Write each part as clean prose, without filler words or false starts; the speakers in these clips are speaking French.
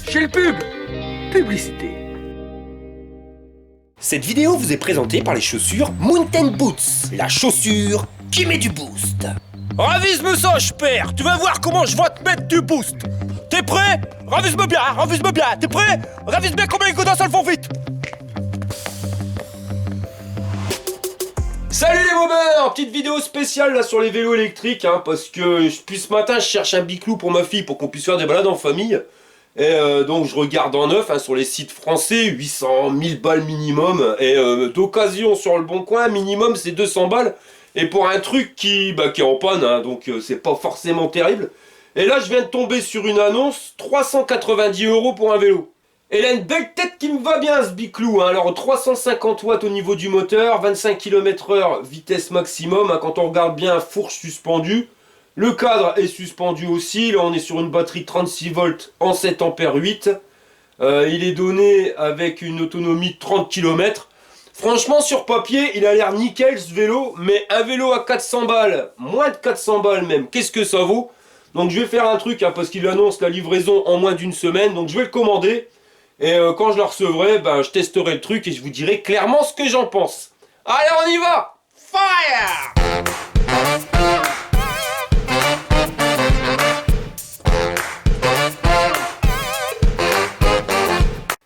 chez le pub. Publicité. Cette vidéo vous est présentée par les chaussures Mountain Boots, la chaussure qui met du boost. Ravise-moi ça, père. Tu vas voir comment je vais te mettre du boost. T'es prêt? Ravise-moi bien, T'es prêt? Ravise bien comme les godasses, elles vont vite. Salut les bobeurs! Petite vidéo spéciale là sur les vélos électriques, parce que depuis ce matin je cherche un biclou pour ma fille pour qu'on puisse faire des balades en famille. Et donc je regarde en neuf sur les sites français, 800, 1000 balles minimum. Et d'occasion sur le bon coin, minimum c'est 200 balles. Et pour un truc qui est en panne, donc c'est pas forcément terrible. Et là je viens de tomber sur une annonce, 390 € pour un vélo. Elle a une belle tête qui me va bien ce biclou, alors 350 watts au niveau du moteur, 25 km/h vitesse maximum, quand on regarde bien, fourche suspendue. Le cadre est suspendu aussi, là on est sur une batterie 36 volts en 7 ampères 8. Il est donné avec une autonomie de 30 km. Franchement sur papier il a l'air nickel ce vélo, mais un vélo à 400 balles, moins de 400 balles même, qu'est-ce que ça vaut? Donc je vais faire un truc, parce qu'il annonce la livraison en moins d'une semaine, donc je vais le commander. Et quand je le recevrai, je testerai le truc et je vous dirai clairement ce que j'en pense. Allez, on y va! Fire!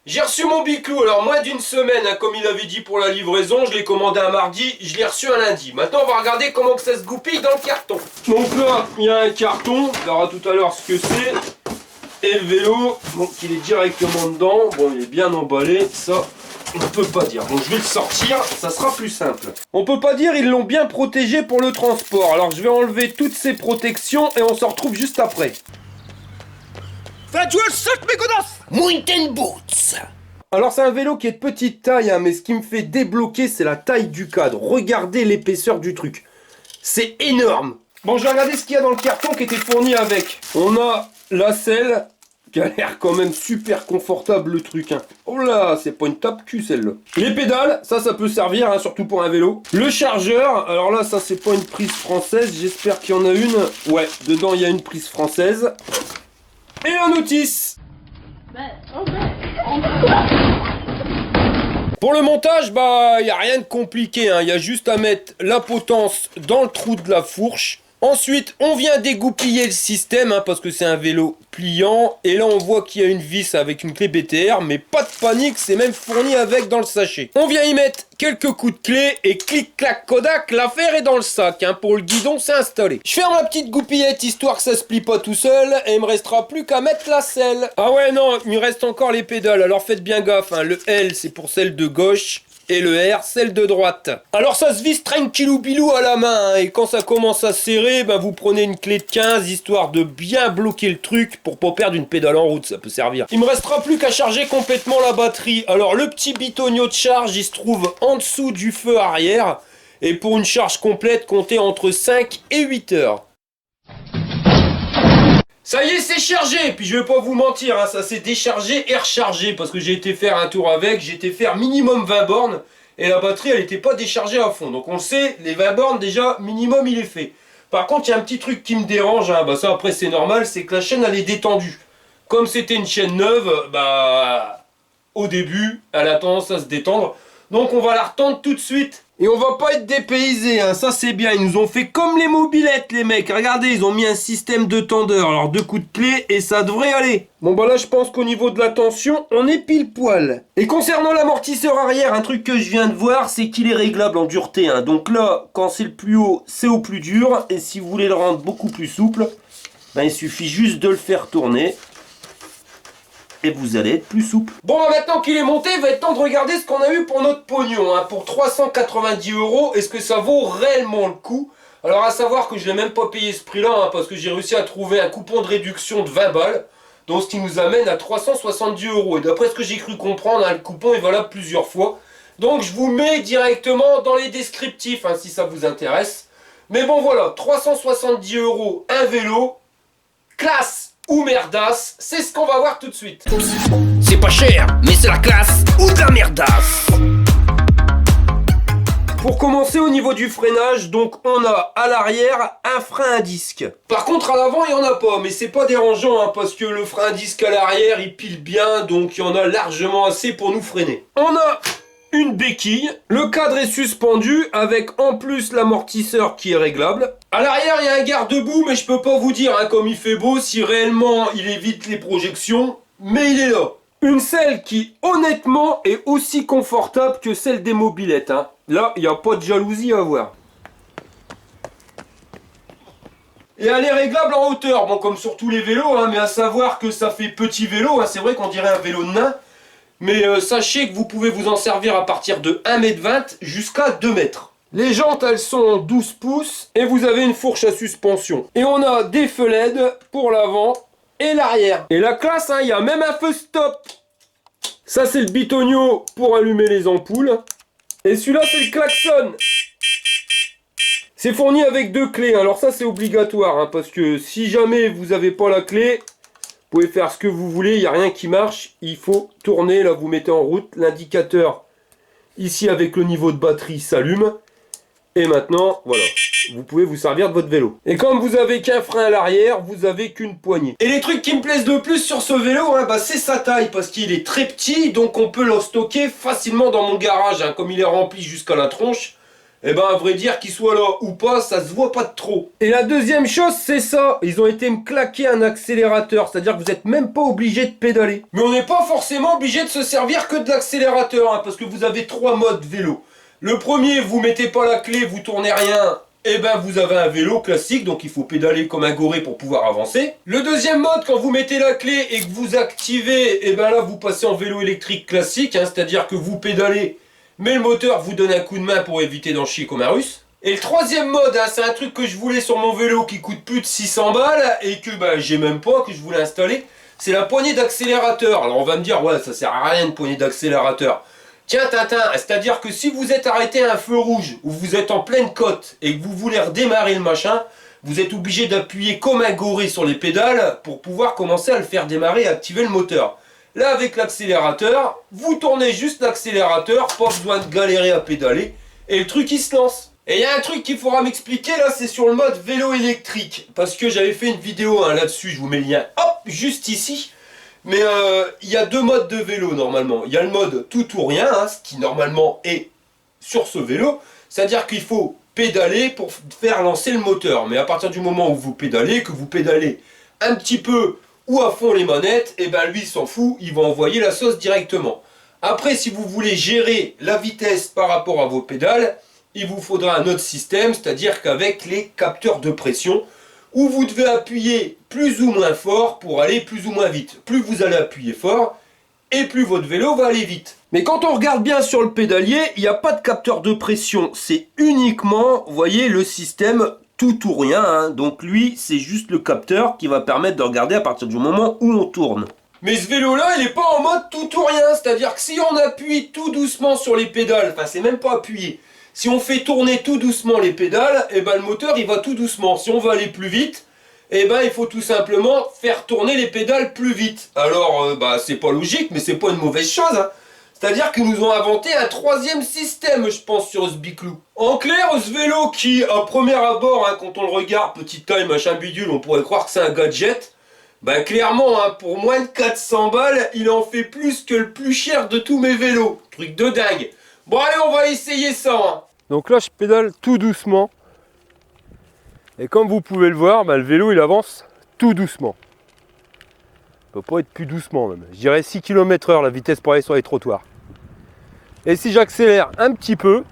J'ai reçu mon biclou, alors moins d'une semaine, comme il avait dit pour la livraison. Je l'ai commandé un mardi, je l'ai reçu un lundi. Maintenant, on va regarder comment que ça se goupille dans le carton. Donc là, il y a un carton, on verra tout à l'heure ce que c'est. Et le vélo, donc il est directement dedans, bon il est bien emballé, ça on ne peut pas dire. Donc je vais le sortir, ça sera plus simple. On peut pas dire, ils l'ont bien protégé pour le transport. Alors je vais enlever toutes ces protections et on se retrouve juste après. Faites jouer le sac, mes godasses! Mountain Boots. Alors c'est un vélo qui est de petite taille, mais ce qui me fait débloquer c'est la taille du cadre. Regardez l'épaisseur du truc. C'est énorme. Bon, je vais regarder ce qu'il y a dans le carton qui était fourni avec. On a la selle, qui a l'air quand même super confortable le truc. Oh là, c'est pas une tape-cul celle-là. Les pédales, ça peut servir, surtout pour un vélo. Le chargeur, alors là, ça c'est pas une prise française, j'espère qu'il y en a une. Ouais, dedans il y a une prise française. Et un notice. Pour le montage, il n'y a rien de compliqué, il y a juste à mettre la potence dans le trou de la fourche. Ensuite, on vient dégoupiller le système, parce que c'est un vélo pliant. Et là, on voit qu'il y a une vis avec une clé BTR, mais pas de panique, c'est même fourni avec dans le sachet. On vient y mettre quelques coups de clé et clic-clac Kodak, l'affaire est dans le sac. Pour le guidon, c'est installé. Je ferme la petite goupillette histoire que ça se plie pas tout seul, et il me restera plus qu'à mettre la selle. Ah ouais, non, il me reste encore les pédales, alors faites bien gaffe. Le L, c'est pour celle de gauche. Et le R, celle de droite. Alors ça se visse tranquillou bilou à la main, et quand ça commence à serrer, vous prenez une clé de 15, histoire de bien bloquer le truc pour pas perdre une pédale en route, ça peut servir. Il me restera plus qu'à charger complètement la batterie. Alors le petit bitonio de charge, il se trouve en dessous du feu arrière, et pour une charge complète, comptez entre 5 et 8 heures. Ça y est, c'est chargé. Puis je vais pas vous mentir, ça s'est déchargé et rechargé parce que j'ai été faire un tour avec, j'ai été faire minimum 20 bornes et la batterie elle était pas déchargée à fond. Donc on le sait, les 20 bornes déjà, minimum il est fait. Par contre, il y a un petit truc qui me dérange, ça après c'est normal, c'est que la chaîne elle est détendue. Comme c'était une chaîne neuve, au début, elle a tendance à se détendre. Donc on va la retendre tout de suite. Et on va pas être dépaysé, ça c'est bien. Ils nous ont fait comme les mobilettes les mecs. Regardez, ils ont mis un système de tendeur. Alors 2 coups de clé et ça devrait aller. Bon là je pense qu'au niveau de la tension, on est pile poil. Et concernant l'amortisseur arrière, un truc que je viens de voir, c'est qu'il est réglable en dureté. Donc là, quand c'est le plus haut, c'est au plus dur. Et si vous voulez le rendre beaucoup plus souple, il suffit juste de le faire tourner. Et vous allez être plus souple. Bon, maintenant qu'il est monté, il va être temps de regarder ce qu'on a eu pour notre pognon. Pour 390 €, est-ce que ça vaut réellement le coup? Alors à savoir que je n'ai même pas payé ce prix-là, parce que j'ai réussi à trouver un coupon de réduction de 20 balles. Donc ce qui nous amène à 370 €. Et d'après ce que j'ai cru comprendre, le coupon est valable plusieurs fois. Donc je vous mets directement dans les descriptifs, si ça vous intéresse. Mais bon voilà, 370 €, un vélo, classe ou merdasse, c'est ce qu'on va voir tout de suite. C'est pas cher, mais c'est la classe ou de la merdasse. Pour commencer au niveau du freinage, donc on a à l'arrière un frein à disque. Par contre à l'avant il n'y en a pas, mais c'est pas dérangeant hein, parce que le frein à disque à l'arrière il pile bien, donc il y en a largement assez pour nous freiner. On a une béquille, le cadre est suspendu avec en plus l'amortisseur qui est réglable. À l'arrière il y a un garde-boue, mais je peux pas vous dire hein, comme il fait beau si réellement il évite les projections, mais il est là. Une selle qui honnêtement est aussi confortable que celle des mobylettes hein. Là, il n'y a pas de jalousie à avoir. Et elle est réglable en hauteur, bon comme sur tous les vélos, hein, mais à savoir que ça fait petit vélo, hein, c'est vrai qu'on dirait un vélo de nain, mais sachez que vous pouvez vous en servir à partir de 1,20 m jusqu'à 2 mètres. Les jantes, elles sont en 12 pouces et vous avez une fourche à suspension. Et on a des feux LED pour l'avant et l'arrière. Et la classe, hein, il y a même un feu stop. Ça, c'est le bitonio pour allumer les ampoules. Et celui-là, c'est le klaxon. C'est fourni avec 2 clés. Alors ça, c'est obligatoire. Hein, parce que si jamais vous n'avez pas la clé, vous pouvez faire ce que vous voulez. Il n'y a rien qui marche. Il faut tourner. Là, vous mettez en route. L'indicateur, ici, avec le niveau de batterie, s'allume. Et maintenant, voilà. Vous pouvez vous servir de votre vélo. Et comme vous avez qu'un frein à l'arrière, vous avez qu'une poignée. Et les trucs qui me plaisent le plus sur ce vélo, hein, bah, c'est sa taille. Parce qu'il est très petit, donc on peut le stocker facilement dans mon garage. Hein, comme il est rempli jusqu'à la tronche, et ben à vrai dire qu'il soit là ou pas, ça se voit pas de trop. Et la deuxième chose, c'est ça. Ils ont été me claquer un accélérateur. C'est-à-dire que vous n'êtes même pas obligé de pédaler. Mais on n'est pas forcément obligé de se servir que de l'accélérateur. Hein, parce que vous avez 3 modes vélo. Le premier, vous mettez pas la clé, vous tournez rien. Et ben vous avez un vélo classique, donc il faut pédaler comme un goré pour pouvoir avancer. Le deuxième mode, quand vous mettez la clé et que vous activez, et ben là vous passez en vélo électrique classique, hein, c'est-à-dire que vous pédalez, mais le moteur vous donne un coup de main pour éviter d'en chier comme un russe. Et le troisième mode, hein, c'est un truc que je voulais sur mon vélo qui coûte plus de 600 balles et que ben, j'ai même pas, que je voulais installer, c'est la poignée d'accélérateur. Alors on va me dire, ouais ça sert à rien une poignée d'accélérateur. Tiens Tintin, c'est-à-dire que si vous êtes arrêté à un feu rouge ou vous êtes en pleine côte et que vous voulez redémarrer le machin, vous êtes obligé d'appuyer comme un goré sur les pédales pour pouvoir commencer à le faire démarrer et activer le moteur. Là avec l'accélérateur, vous tournez juste l'accélérateur, pas besoin de galérer à pédaler et le truc il se lance. Et il y a un truc qu'il faudra m'expliquer là, c'est sur le mode vélo électrique. Parce que j'avais fait une vidéo hein, là-dessus, je vous mets le lien hop, juste ici. Mais il y a 2 modes de vélo normalement. Il y a le mode tout ou rien, hein, ce qui normalement est sur ce vélo. C'est-à-dire qu'il faut pédaler pour faire lancer le moteur. Mais à partir du moment où vous pédalez, que vous pédalez un petit peu ou à fond les manettes, et ben lui il s'en fout, il va envoyer la sauce directement. Après si vous voulez gérer la vitesse par rapport à vos pédales, il vous faudra un autre système, c'est-à-dire qu'avec les capteurs de pression, où vous devez appuyer plus ou moins fort pour aller plus ou moins vite. Plus vous allez appuyer fort, et plus votre vélo va aller vite. Mais quand on regarde bien sur le pédalier, il n'y a pas de capteur de pression. C'est uniquement, vous voyez, le système tout ou rien. Hein. Donc lui, c'est juste le capteur qui va permettre de regarder à partir du moment où on tourne. Mais ce vélo-là, il n'est pas en mode tout ou rien. C'est-à-dire que si on appuie tout doucement sur les pédales, enfin c'est même pas appuyé, si on fait tourner tout doucement les pédales, et ben le moteur il va tout doucement. Si on veut aller plus vite, et ben il faut tout simplement faire tourner les pédales plus vite. Alors bah c'est pas logique, mais c'est pas une mauvaise chose. Hein. C'est-à-dire qu'ils nous ont inventé un 3e système, je pense, sur ce biclou. En clair, ce vélo qui, à premier abord, hein, quand on le regarde, petite taille, machin bidule, on pourrait croire que c'est un gadget. Ben clairement, hein, pour moins de 400 balles, il en fait plus que le plus cher de tous mes vélos. Truc de dingue. Bon allez, on va essayer ça. Hein. Donc là, je pédale tout doucement. Et comme vous pouvez le voir, bah, le vélo, il avance tout doucement. Il ne peut pas être plus doucement même. Je dirais 6 km/h la vitesse pour aller sur les trottoirs. Et si j'accélère un petit peu,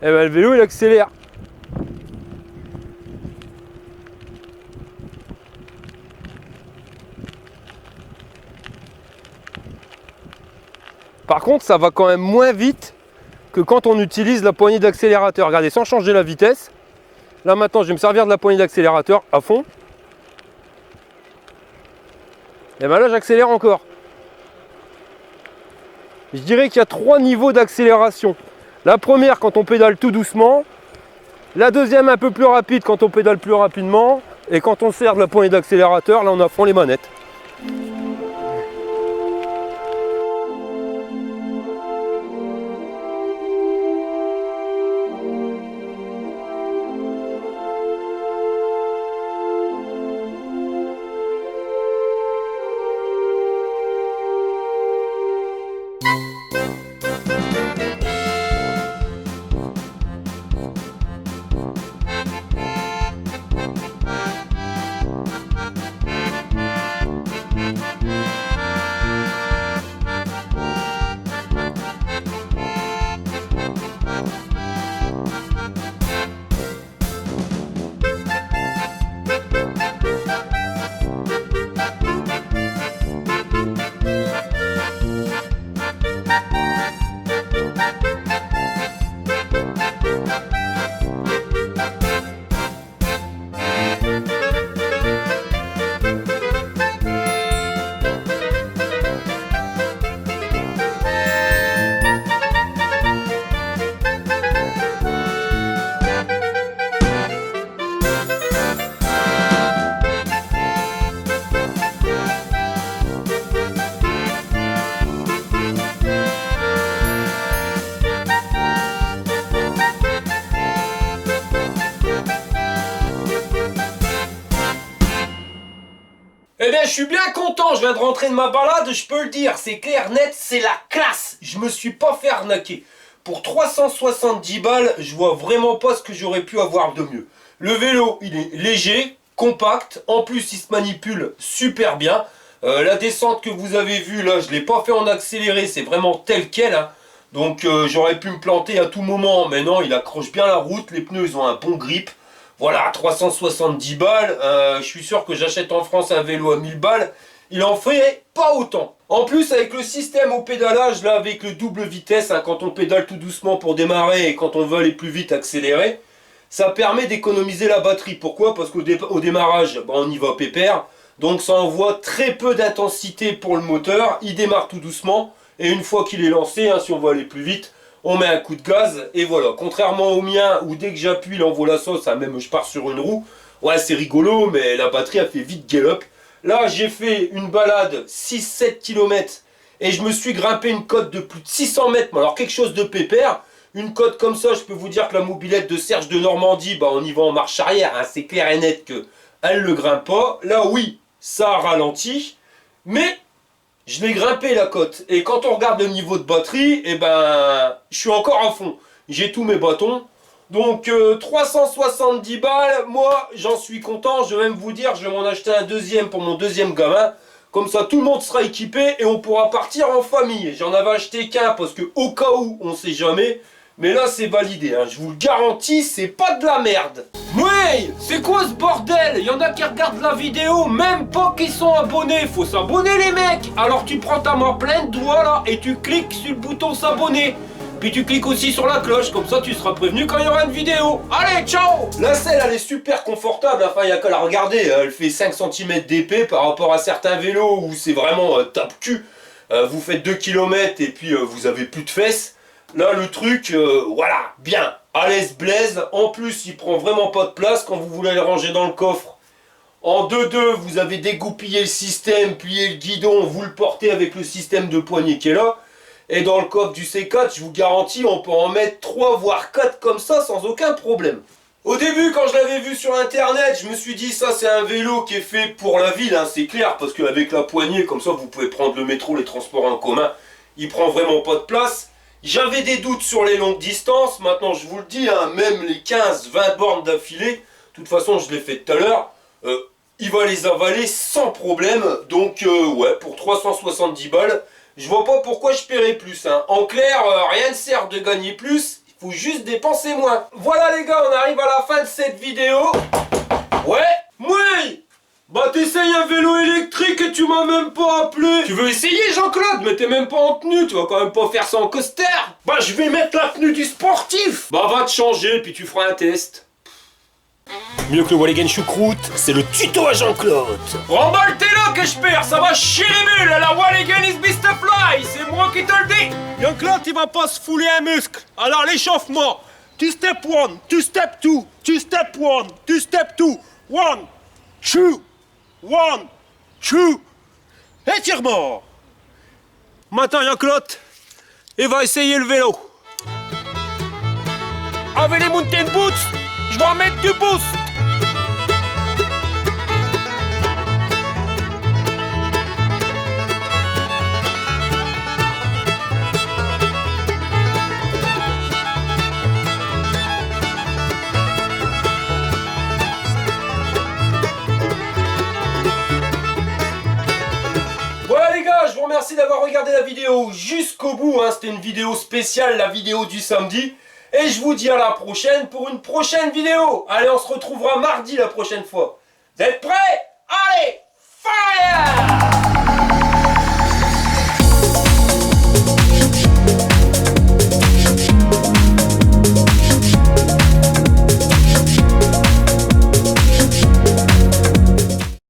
et ben, le vélo, il accélère. Par contre, ça va quand même moins vite que quand on utilise la poignée d'accélérateur. Regardez, sans changer la vitesse. Là maintenant, je vais me servir de la poignée d'accélérateur à fond. Et bien là, j'accélère encore. Je dirais qu'il y a 3 niveaux d'accélération. La première, quand on pédale tout doucement. La deuxième, un peu plus rapide quand on pédale plus rapidement. Et quand on sert de la poignée d'accélérateur, là, on a à fond les manettes. je suis bien content, je viens de rentrer de ma balade, je peux le dire, c'est clair, net, c'est la classe. Je me suis pas fait arnaquer. Pour 370 balles, je vois vraiment pas ce que j'aurais pu avoir de mieux. Le vélo, il est léger, compact, en plus il se manipule super bien. La descente que vous avez vue là, je l'ai pas fait en accéléré, c'est vraiment tel quel, hein. Donc j'aurais pu me planter à tout moment, mais non, il accroche bien la route, les pneus ils ont un bon grip. Voilà, 370 balles, je suis sûr que j'achète en France un vélo à 1000 balles, il en fait pas autant. En plus avec le système au pédalage, là avec le double vitesse, hein, quand on pédale tout doucement pour démarrer et quand on veut aller plus vite accélérer, ça permet d'économiser la batterie. Pourquoi? Parce qu'au démarrage, on y va pépère, donc ça envoie très peu d'intensité pour le moteur, il démarre tout doucement, et une fois qu'il est lancé, hein, si on veut aller plus vite, on met un coup de gaz, et voilà. Contrairement au mien, où dès que j'appuie, il envoie la sauce, hein, même je pars sur une roue, ouais c'est rigolo, mais la batterie a fait vite gallop. Là j'ai fait une balade 6-7 km, et je me suis grimpé une côte de plus de 600 mètres, alors quelque chose de pépère. Une côte comme ça, je peux vous dire que la mobilette de Serge de Normandie, on y va en marche arrière, hein, c'est clair et net qu'elle ne grimpe pas. Là oui, ça ralentit, mais je l'ai grimpé la côte. Et quand on regarde le niveau de batterie, je suis encore à fond. J'ai tous mes bâtons. Donc 370 balles, moi j'en suis content. Je vais même vous dire, je vais m'en acheter un deuxième pour mon deuxième gamin. Comme ça tout le monde sera équipé et on pourra partir en famille. J'en avais acheté qu'un parce que au cas où, on sait jamais. Mais là c'est validé, hein. Je vous le garantis, c'est pas de la merde. Ouais, c'est quoi ce bordel? Il y en a qui regardent la vidéo, même pas qu'ils sont abonnés. Faut s'abonner les mecs. Alors tu prends ta main pleine de doigts là et tu cliques sur le bouton s'abonner. Puis tu cliques aussi sur la cloche, comme ça tu seras prévenu quand il y aura une vidéo. Allez, ciao! La selle elle est super confortable, enfin il n'y a qu'à la regarder. Elle fait 5 cm d'épais par rapport à certains vélos où c'est vraiment tape-cul. Vous faites 2 km et puis vous avez plus de fesses. Là le truc, voilà, bien, à l'aise blaise. En plus il prend vraiment pas de place quand vous voulez le ranger dans le coffre. En 2-2 vous avez dégoupillé le système, plié le guidon, vous le portez avec le système de poignée qui est là. Et dans le coffre du C4, je vous garantis, on peut en mettre 3 voire 4 comme ça sans aucun problème. Au début quand je l'avais vu sur internet, je me suis dit ça c'est un vélo qui est fait pour la ville, hein, c'est clair, parce qu'avec la poignée comme ça vous pouvez prendre le métro, les transports en commun, il prend vraiment pas de place. J'avais des doutes sur les longues distances, maintenant je vous le dis, hein, même les 15-20 bornes d'affilée, de toute façon je l'ai fait tout à l'heure, il va les avaler sans problème, donc ouais, pour 370 balles, je vois pas pourquoi je paierais plus, hein. En clair, rien ne sert de gagner plus, il faut juste dépenser moins. Voilà les gars, on arrive à la fin de cette vidéo. Ouais, oui. Bah t'essayes un vélo électrique et tu m'as même pas appelé. Tu veux essayer Jean-Claude? Mais t'es même pas en tenue, tu vas quand même pas faire ça en coaster. Bah je vais mettre la tenue du sportif. Bah va te changer puis tu feras un test. Mieux que le Walligan choucroute, c'est le tuto à Jean-Claude. Remballe tes là que je perds, ça va chier les mules. La Walligan is Fly, c'est moi qui te le dis. Jean-Claude, il va pas se fouler un muscle. Alors l'échauffement. 2 step 1, 2 step 2, 2 step 1, 2 step 2, 1, 2, 1, 2. Étirement. Maintenant, Jean-Claude, il va essayer le vélo. Avec les mountain boots, je vais en mettre du boost. Voilà les gars, je vous remercie d'avoir regardé la vidéo jusqu'au bout, hein. C'était une vidéo spéciale, la vidéo du samedi. Et je vous dis à la prochaine pour une prochaine vidéo. Allez, on se retrouvera mardi la prochaine fois. Vous êtes prêts? Allez, fire!